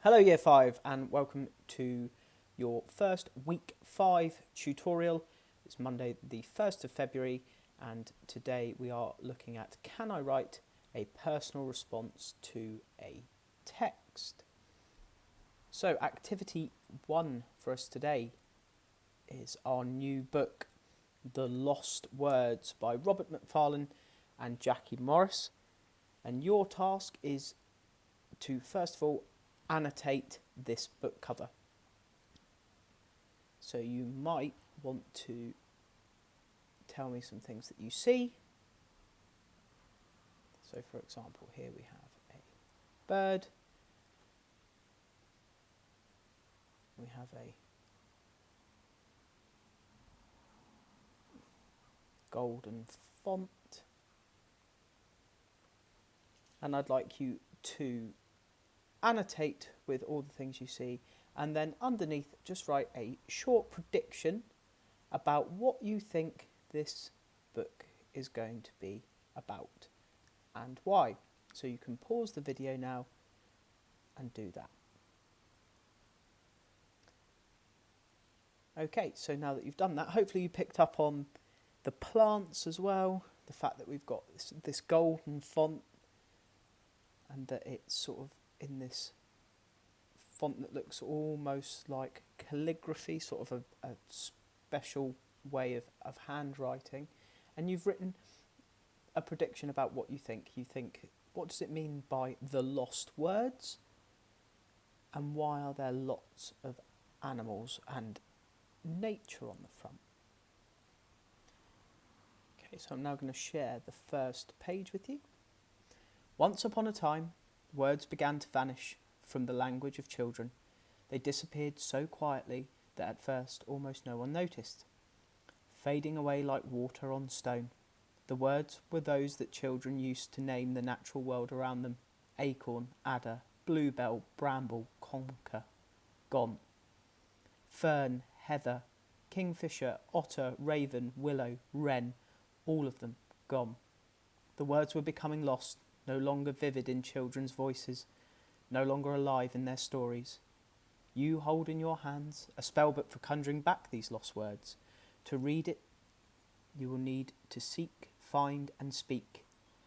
Hello Year 5 and welcome to your first week 5 tutorial. It's Monday the 1st of February and today we are looking at can I write a personal response to a text? So activity 1 for us today is our new book, The Lost Words by Robert Macfarlane and Jackie Morris. And your task is to first of all annotate this book cover. So you might want to tell me some things that you see. So for example, here we have a bird. We have a golden font. And I'd like you to annotate with all the things you see, and then underneath just write a short prediction about what you think this book is going to be about and why. So you can pause the video now and do that. Okay, so now that you've done that, hopefully you picked up on the plants as well, the fact that we've got this golden font and that it's sort of in this font that looks almost like calligraphy, sort of a special way of handwriting. And you've written a prediction about what you think. You think, what does it mean by the lost words? And why are there lots of animals and nature on the front? Okay, so I'm now going to share the first page with you. Once upon a time, words began to vanish from the language of children. They disappeared so quietly that at first almost no one noticed. Fading away like water on stone, the words were those that children used to name the natural world around them. Acorn, adder, bluebell, bramble, conker, gone. Fern, heather, kingfisher, otter, raven, willow, wren, all of them gone. The words were becoming lost, no longer vivid in children's voices, no longer alive in their stories. You hold in your hands a spellbook for conjuring back these lost words. To read it, you will need to seek, find and speak.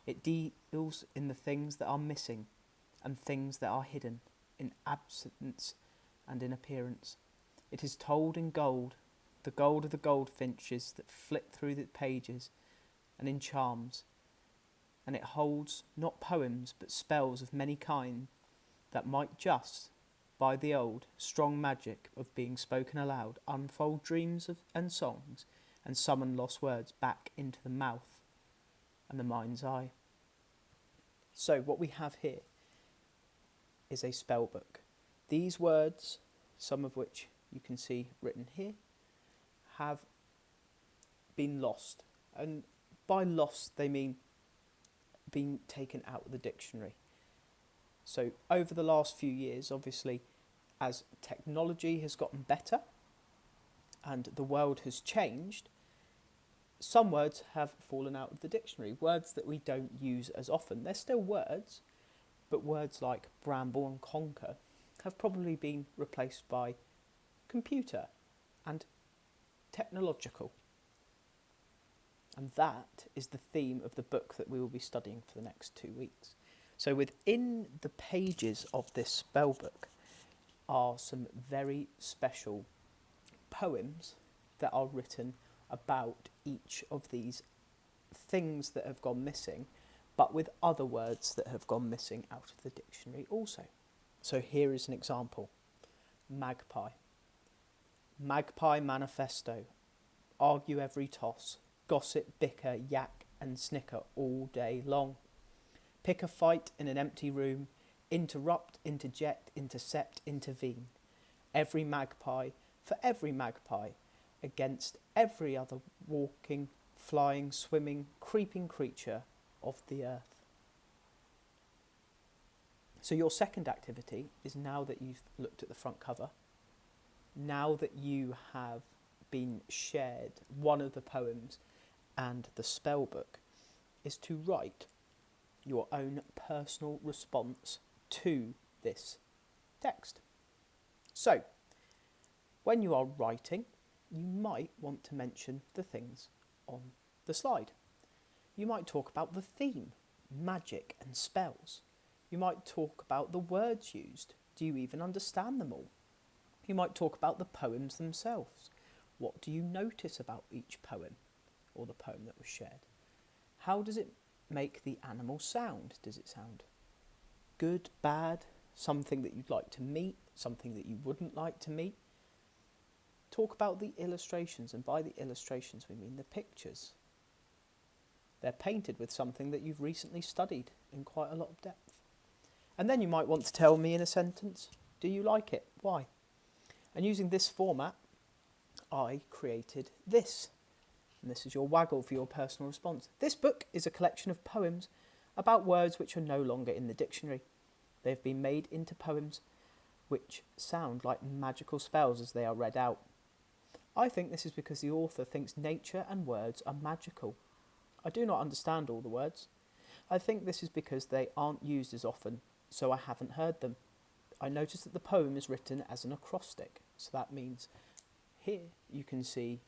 It deals in the things that are missing and things that are hidden, in absence and in appearance. It is told in gold, the gold of the goldfinches that flit through the pages, and in charms. And it holds not poems but spells of many kinds that might just, by the old, strong magic of being spoken aloud, unfold dreams and songs and summon lost words back into the mouth and the mind's eye. So what we have here is a spell book. These words, some of which you can see written here, have been lost. And by lost, they mean being taken out of the dictionary. So over the last few years, obviously, as technology has gotten better and the world has changed, some words have fallen out of the dictionary. Words that we don't use as often. They're still words, but words like bramble and conker have probably been replaced by computer and technological. And that is the theme of the book that we will be studying for the next 2 weeks. So within the pages of this spellbook are some very special poems that are written about each of these things that have gone missing, but with other words that have gone missing out of the dictionary also. So here is an example. Magpie. Magpie manifesto. Argue every toss. Gossip, bicker, yak and snicker all day long. Pick a fight in an empty room. Interrupt, interject, intercept, intervene. Every magpie for every magpie against every other walking, flying, swimming, creeping creature of the earth. So your second activity is, now that you've looked at the front cover, now that you have been shared one of the poems and the spell book, is to write your own personal response to this text. So, when you are writing, you might want to mention the things on the slide. You might talk about the theme, magic and spells. You might talk about the words used. Do you even understand them all? You might talk about the poems themselves. What do you notice about each poem or the poem that was shared? How does it make the animal sound? Does it sound good, bad, something that you'd like to meet, something that you wouldn't like to meet? Talk about the illustrations, and by the illustrations we mean the pictures. They're painted with something that you've recently studied in quite a lot of depth. And then you might want to tell me in a sentence, do you like it? Why? And using this format, I created this. And this is your waggle for your personal response. This book is a collection of poems about words which are no longer in the dictionary. They've been made into poems which sound like magical spells as they are read out. I think this is because the author thinks nature and words are magical. I do not understand all the words. I think this is because they aren't used as often, so I haven't heard them. I noticed that the poem is written as an acrostic, so that means here you can see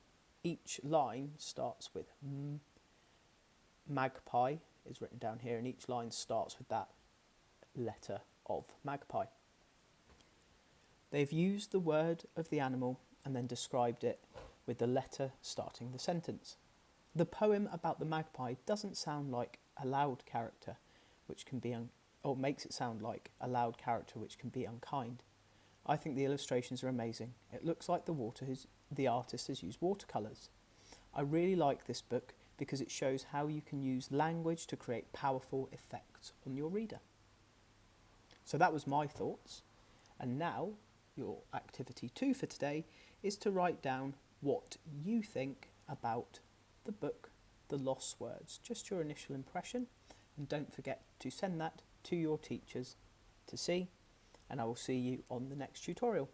each line starts with magpie is written down here, and each line starts with that letter of magpie. They've used the word of the animal and then described it with the letter starting the sentence. The poem about the magpie doesn't sound like a loud character, which can be or makes it sound like a loud character which can be unkind. I think the illustrations are amazing. It looks like the artist has used watercolours. I really like this book because it shows how you can use language to create powerful effects on your reader. So that was my thoughts. And now your activity 2 for today is to write down what you think about the book, The Lost Words. Just your initial impression. And don't forget to send that to your teachers to see. And I will see you on the next tutorial.